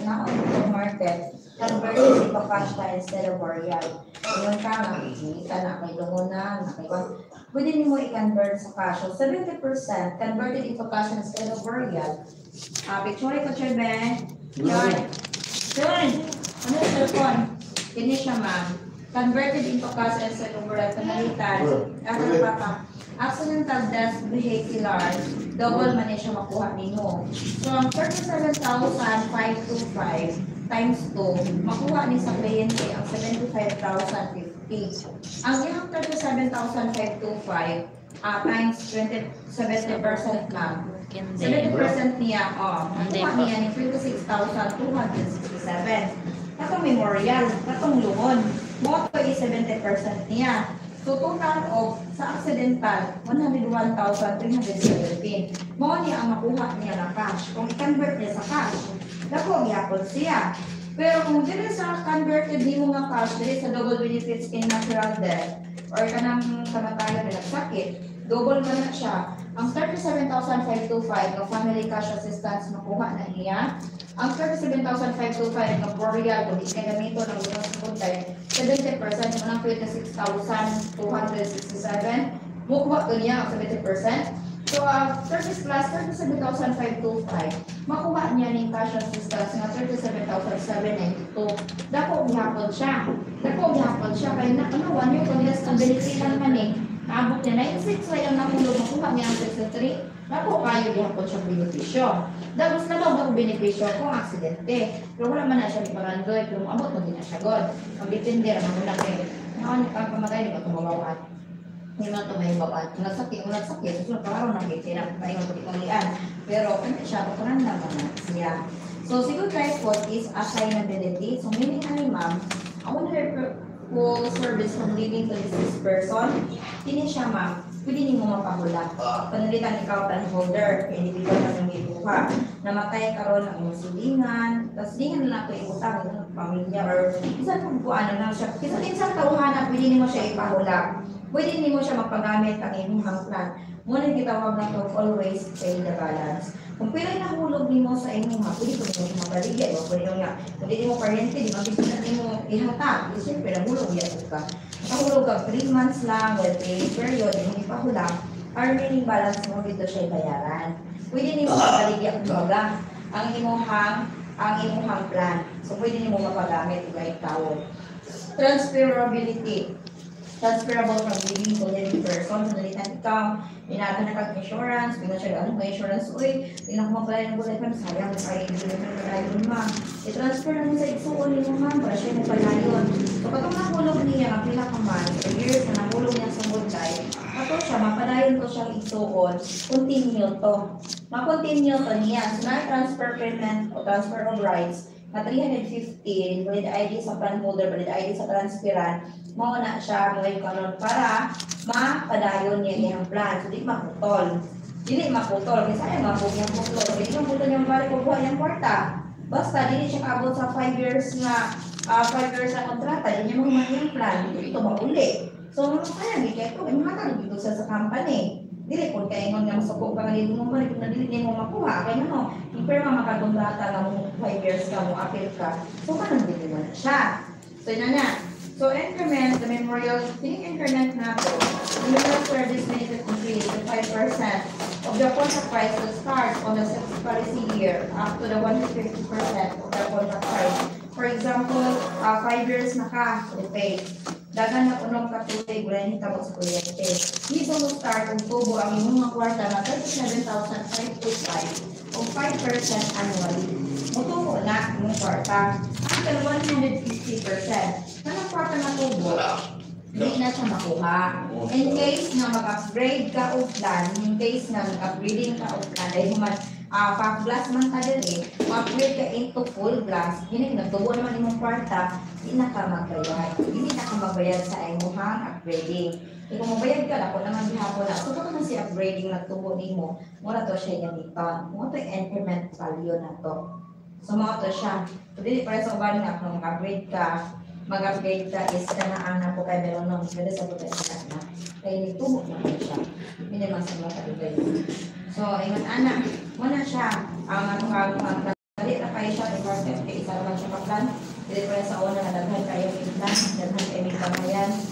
na on the market, converted into cash ka instead of variable. Ngayon ka na, kita na kay lungunan, pwede mo i-convert sa cash. So 70% converted into cash instead of variable. Picture ko siya, Ben. Yun. Ano yung cellphone? Kini siya, ma'am. Converted into cash instead of variable. Panalitan. Accidental death vehicular. Double man siya makuha ninyo. So, ang 37,525 times 2, makuha ni sa kliyente ang 75,050. Ang iyang 37,525 times 70% lang. 70% niya, makuha niya ni 26,267. Katong memorial, katong luhon. Moto is 70% niya. So, total of sa accidental, 101,317. Mo niya ang makuha niya na cash. Kung i-convert niya sa cash, dako gyapon siya. Pero kung dili sa converted nimo nga cash, dili sa double benefits in natural death or kanang kamatayan na sakit, double man na siya. Ang 37,525 ng family cash assistance makuha na niya. Ang 37,525 ng burial kung di ka gamito ng unang sekunday, 70% ng 26,267, makuha ko niya ang 70%. So, 30 plus 37,525, makuha niya ng cash assistance na 37,792. Dako gihapon siya. Kaya na, 1 year kung nila stability lang man eh. Naabot niya 96 lang ang nahulog, makuha niya ang 63. Dako kayo gihapon siya benepisyo. Dagos na daw ang benepisyo kung aksidente. Pero wala man na siya iparandoy, pero maabot mo din na siya god. Ang depende naman mo lang kayo. Nakanya kang pamagay, di ba tumawawat? Hindi man ito may bawat. Nagsakit, susunod pa araw nakiti na maayong pagkikalian. Pero kanya siya, paparandan naman na siya. So, siguro type po is assignability. So, meaning ano ma'am, I want her full service from living to this person. Hindi siya ma'am, pwede niyo mapahula. Panalitan ikaw holder, individual na yung ibuha. Namatay karon ang iyong silingan, tapos silingan na lang ito ibutang ng pamilya or isang pagbuan na lang siya. Kasi isang tauhan pwede niyo siya ipahula. Pwede niyo siya magpagamit ang inyong plan. Muna gitawag na ito, always pay the balance. Kung pilay nahulog niyo sa inyong pwede ko niyo mabaligay o pwede niyo kung hindi mo paryente, di mabigyan na niyo ihatag. Kasi siyempre nahulog yan ka. Nahulog ka 3 months lang, well paid period, hindi pahulang. Our remaining balance mo dito siya bayaran. Pwede niyo mabaligay ang inyong plan. So pwede niyo mapagamit kahit tawag. Transferability. Transferable from living to living person. Nalitan ikaw, inaga na kag-insurance, pinag siya gano'n may insurance, uy, tinang mabalay ng bulay pa, sayang, ay, hindi na paglayon ma. I-transfer na niya sa igsuon ni Muhan, para siya nagpalayon. So, katong nahulog niya, ang pinakaman, sa years na nahulog niya sa bulay, ato siya, mapadayon ko siyang igsuon, continue to. Ma-continue to niya. So, na-transfer payment o transfer of rights, na 350, valid ID sa plan holder, valid ID sa transferan, mauna siya ngayon kanon para mapadayon niya yung plan. So, di maputol. Dili maputol. Kasi ayaw maputol yung putol. Hindi maputol yung balik o buhay yung kwarta. Basta, dili siya kaabot sa 5 years na kontrata. Hindi niya mahuman yung plan. Ito mauli. So, kaya hindi ito. Yung matalog ito sa company. Dili po kaya nga masukog ka nalito mo balik na dili niya mo makuha. Kaya no, iperma makadumbrata na mo 5 years ka mo appeal ka. So, kanang dili mo na siya. So, yun na. So, increment, the memorial, increment na po. The memorial service benefit increase to 5% of the contract price will start on the 6th policy year up to the 150% of the contract price. For example, 5 years na ka, pay. Dagan na punong katuloy, gula yung hitabo sa kuryente. Dito mo start kung tubo ang inyong mga kwarta na 37,525 o 5% annually. Mutubo na yung kwarta. Until 150%. Kanang kwarta na tubo, hindi na siya makuha. In case na mag-upgrade ka o plan, in case na mag-upgrading ka o plan, dahil half glass man ka din mag-upgrade ka into full glass, hindi nagtubo naman yung kwarta, hindi na ka magbayad sa imuhang upgrading. Kung mabayad ka na, kung naman bihapon na, so kung naman si upgrading nagtubo ni mo, muna to siya gamiton. Muna to yung increment value na to. So mga to siya. So dili para sa ubaling nga, kung mag-upgrade ka is kanaan na po kayo meron nung pwede sa buta na. Kaya nitubo na po siya. Hindi naman sa mga kalibay. So, ingat anak, muna siya. Ang dali na kayo siya, kay isa naman siya ka-plan. Dili pa sa una na daghan kayo yung plan.